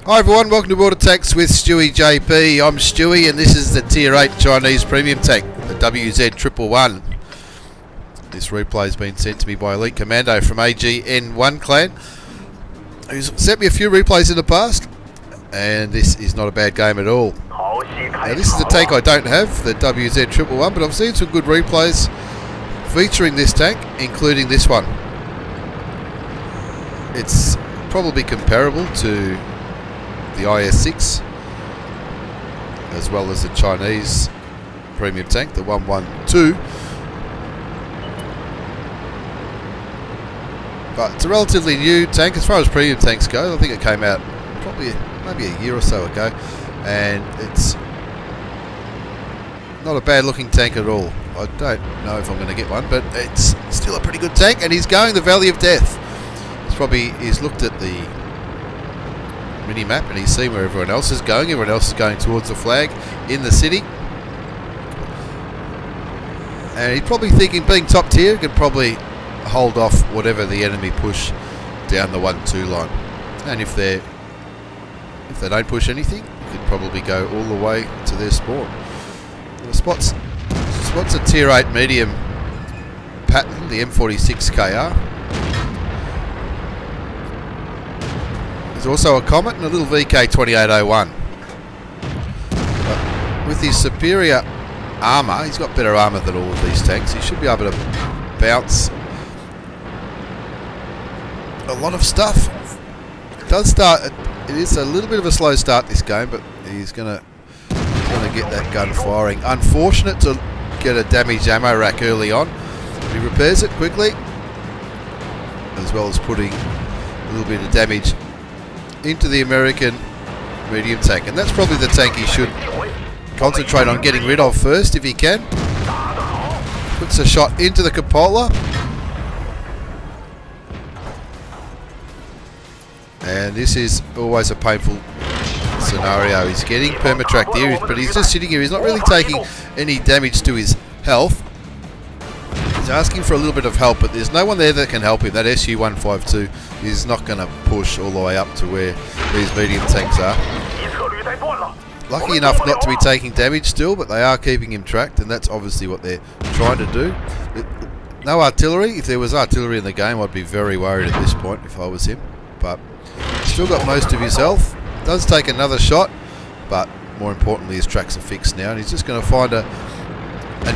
Hi everyone, welcome to World of Tanks with stewiejp. I'm Stewie and this is the Tier 8 Chinese premium tank, the WZ111. This replay has been sent to me by Elite Commando from AGN1 clan, who's sent me a few replays in the past, and this is not a bad game at all. Now this is the tank I don't have, the WZ111, but I've seen some good replays featuring this tank, including this one. It's probably comparable to the IS-6 as well as the Chinese premium tank, the 112, but it's a relatively new tank as far as premium tanks go. I think it came out probably maybe a year or so ago, and it's not a bad looking tank at all. I don't know if I'm going to get one, but it's still a pretty good tank, and he's going the Valley of Death. He's looked at the mini map and he's seen where everyone else is going. Everyone else is going towards the flag in the city, and he's probably thinking, being top tier, he could probably hold off whatever the enemy push down the 1-2 line. And if they don't push anything, he could probably go all the way to their spawn. The spots a tier 8 medium pattern, the M46 KR. There's also a Comet and a little VK2801. But with his superior armour, he's got better armour than all of these tanks. He should be able to bounce a lot of stuff. It is a little bit of a slow start this game, but he's gonna get that gun firing. Unfortunate to get a damaged ammo rack early on. He repairs it quickly, as well as putting a little bit of damage into the American medium tank, and that's probably the tank he should concentrate on getting rid of first if he can. Puts a shot into the cupola, and this is always a painful scenario. He's getting permatracked here, but he's just sitting here. He's not really taking any damage to his health. He's asking for a little bit of help, but there's no one there that can help him. That SU-152 is not going to push all the way up to where these medium tanks are. Lucky enough not to be taking damage still, but they are keeping him tracked, and that's obviously what they're trying to do. No artillery. If there was artillery in the game, I'd be very worried at this point if I was him, but still got most of his health. Does take another shot, but more importantly his tracks are fixed now, and he's just going to find an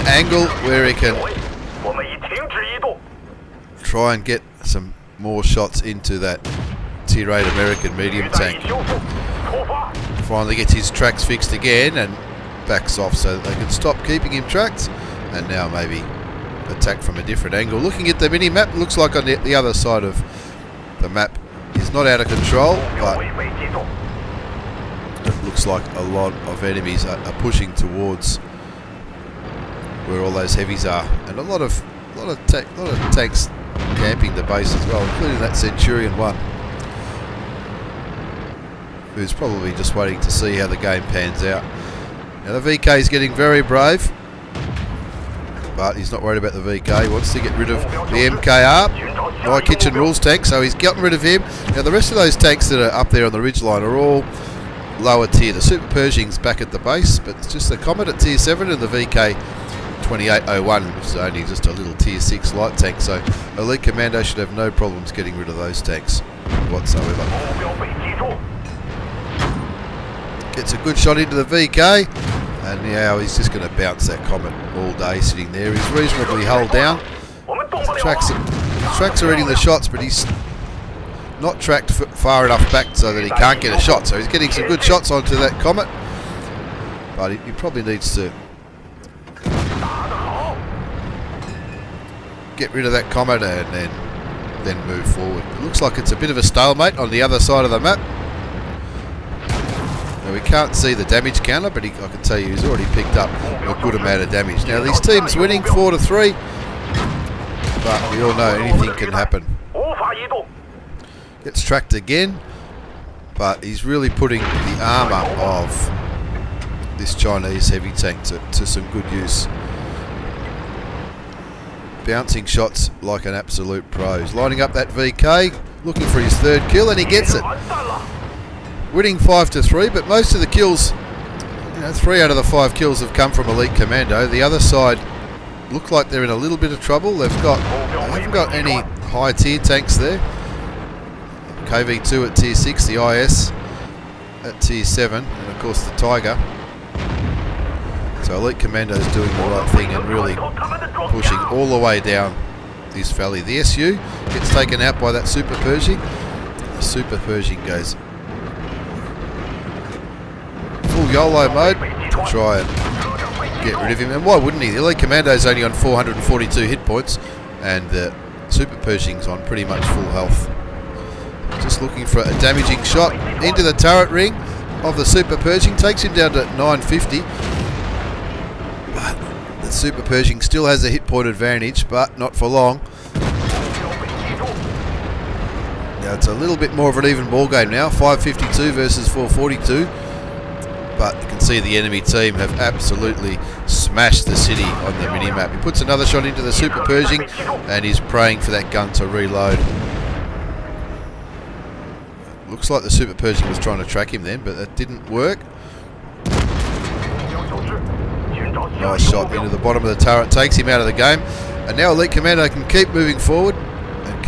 angle where he can try and get some more shots into that tier 8 American medium tank. Finally gets his tracks fixed again and backs off so that they can stop keeping him tracked, and now maybe attack from a different angle. Looking at the mini map, looks like on the other side of the map is not out of control, but it looks like a lot of enemies are pushing towards where all those heavies are, and a lot of tanks camping the base as well, including that Centurion 1, who's probably just waiting to see how the game pans out. Now the VK is getting very brave, but he's not worried about the VK. He wants to get rid of the MKR, My Kitchen Rules tank, so he's gotten rid of him. Now the rest of those tanks that are up there on the ridgeline are all lower tier. The Super Pershing's back at the base, but it's just the Comet at tier 7 and the VK2801, which is only just a little tier 6 light tank, so Elite Commando should have no problems getting rid of those tanks whatsoever. Gets a good shot into the VK, and now he's just going to bounce that Comet all day sitting there. He's reasonably hull down. His tracks are reading the shots, but he's not tracked far enough back so that he can't get a shot. So he's getting some good shots onto that Comet, but he probably needs to get rid of that Comet and then move forward. It looks like it's a bit of a stalemate on the other side of the map. Now we can't see the damage counter, but I can tell you he's already picked up a good amount of damage. Now these teams winning 4-3, but we all know anything can happen. Gets tracked again, but he's really putting the armour of this Chinese heavy tank to some good use. Bouncing shots like an absolute pro. He's lining up that VK, looking for his third kill, and he gets it. winning 5-3, but most of the kills, 3 out of the 5 kills have come from Elite Commando. The other side look like they're in a little bit of trouble. They haven't got any high tier tanks there. KV2 at tier 6, the IS at tier 7, and of course the Tiger. So Elite Commando is doing the right thing and really pushing all the way down this valley. The SU gets taken out by that Super Pershing. The Super Pershing goes full YOLO mode to try and get rid of him. And why wouldn't he? The Elite Commando is only on 442 hit points, and the Super Pershing's on pretty much full health. Just looking for a damaging shot into the turret ring of the Super Pershing. Takes him down to 950. But the Super Pershing still has a hit point advantage, but not for long. Now it's a little bit more of an even ball game now. 552 versus 442. But you can see the enemy team have absolutely smashed the city on the minimap. He puts another shot into the Super Pershing and he's praying for that gun to reload. Looks like the Super Pershing was trying to track him then, but that didn't work. Nice shot into the bottom of the turret, takes him out of the game. And now Elite Commando can keep moving forward and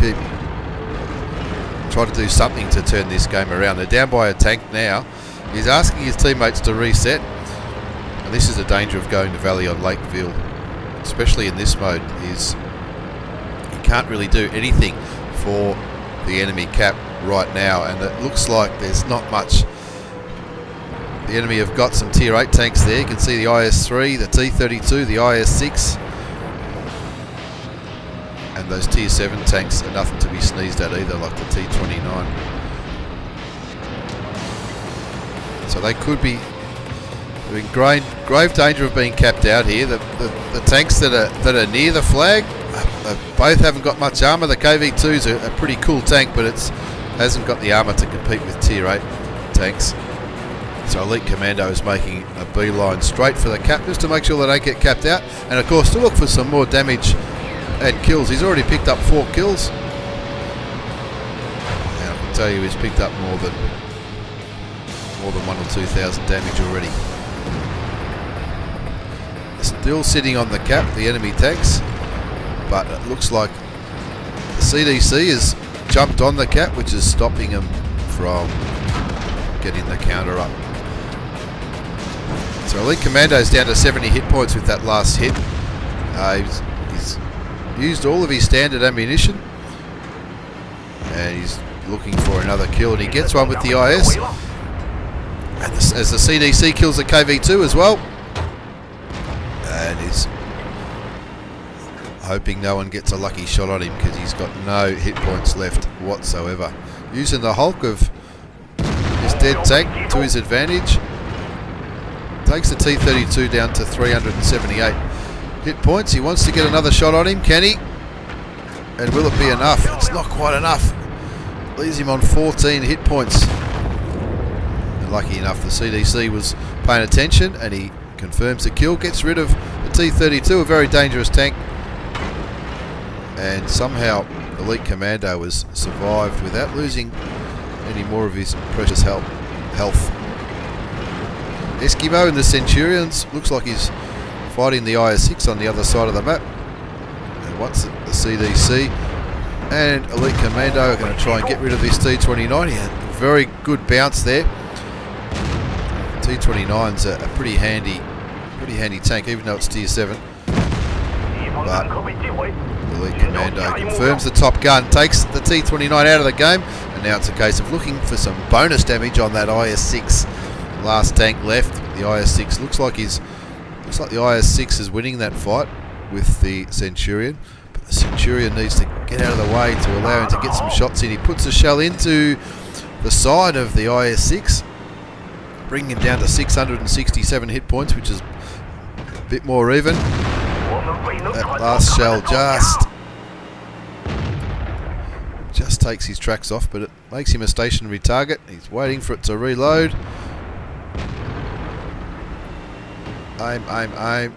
try to do something to turn this game around. They're down by a tank now. He's asking his teammates to reset. And this is the danger of going to Valley on Lakeville, especially in this mode, is you can't really do anything for the enemy cap right now, and it looks like there's not much. The enemy have got some tier 8 tanks there. You can see the IS-3, the T-32, the IS-6, and those tier 7 tanks are nothing to be sneezed at either, like the T-29. So they could be in grave danger of being capped out here. The tanks that are near the flag both haven't got much armour. The KV2 is a pretty cool tank, but it hasn't got the armour to compete with tier 8 tanks. So Elite Commando is making a beeline straight for the cap just to make sure they don't get capped out, and of course to look for some more damage and kills. He's already picked up 4 kills, and I can tell you he's picked up more than 1,000 or 2,000 damage already. Still sitting on the cap, the enemy tanks, but it looks like the CDC has jumped on the cap, which is stopping him from getting the counter up. So Elite Commando's down to 70 hit points with that last hit. He's used all of his standard ammunition, and he's looking for another kill, and he gets one with the IS. And as the CDC kills the KV2 as well, and he's hoping no one gets a lucky shot on him because he's got no hit points left whatsoever. Using the Hulk of his dead tank to his advantage, takes the T-32 down to 378 hit points. He wants to get another shot on him, can he? And will it be enough? It's not quite enough. Leaves him on 14 hit points. And lucky enough, the CDC was paying attention and he confirms the kill, gets rid of the T-32, a very dangerous tank. And somehow Elite Commando was survived without losing any more of his precious health. Eskimo and the Centurions, looks like he's fighting the IS-6 on the other side of the map. And once the CDC and Elite Commando are going to try and get rid of this T-29. He had a very good bounce there. T-29's a pretty handy tank, even though it's tier 7. But Elite Commando confirms the top gun, takes the T-29 out of the game, and now it's a case of looking for some bonus damage on that IS-6. Last tank left. The IS-6 looks like the IS-6 is winning that fight with the Centurion, but the Centurion needs to get out of the way to allow him to get some shots in. He puts a shell into the side of the IS-6, bringing him down to 667 hit points, which is a bit more even. That last shell just takes his tracks off, but it makes him a stationary target. He's waiting for it to reload. Aim.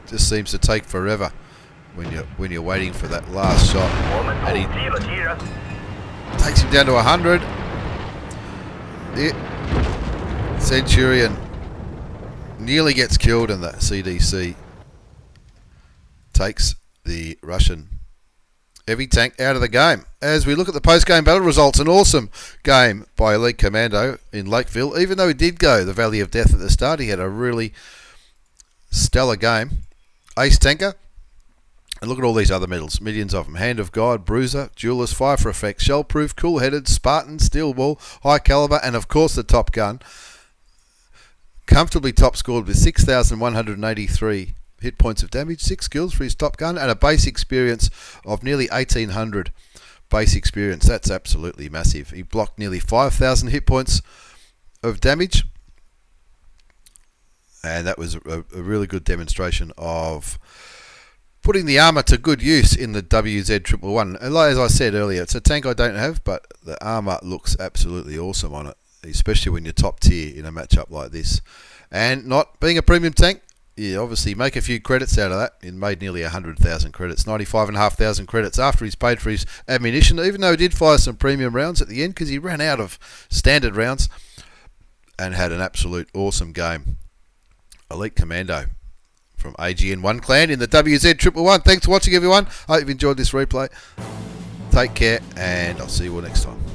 Just seems to take forever when you're waiting for that last shot. And he takes him down to 100. Centurion nearly gets killed, and the CDC takes the Russian heavy tank out of the game. As we look at the post-game battle results, an awesome game by Elite Commando in Lakeville. Even though he did go the Valley of Death at the start, he had a really stellar game. Ace Tanker. And look at all these other medals, millions of them. Hand of God, Bruiser, Duelist, Fire for Effect, Shell-Proof, Cool-Headed, Spartan, Steel Ball, High Caliber, and of course the Top Gun. Comfortably top scored with 6,183 hit points of damage, 6 kills for his Top Gun, and a base experience of nearly 1,800 base experience. That's absolutely massive. He blocked nearly 5,000 hit points of damage, and that was a really good demonstration of putting the armour to good use in the WZ111. And as I said earlier, it's a tank I don't have, but the armour looks absolutely awesome on it, especially when you're top tier in a matchup like this. And not being a premium tank, you obviously make a few credits out of that. He made nearly 100,000 credits, 95,500 credits after he's paid for his ammunition, even though he did fire some premium rounds at the end because he ran out of standard rounds, and had an absolute awesome game. Elite Commando from AGN1 Clan in the WZ111. Thanks for watching, everyone. I hope you've enjoyed this replay. Take care, and I'll see you all next time.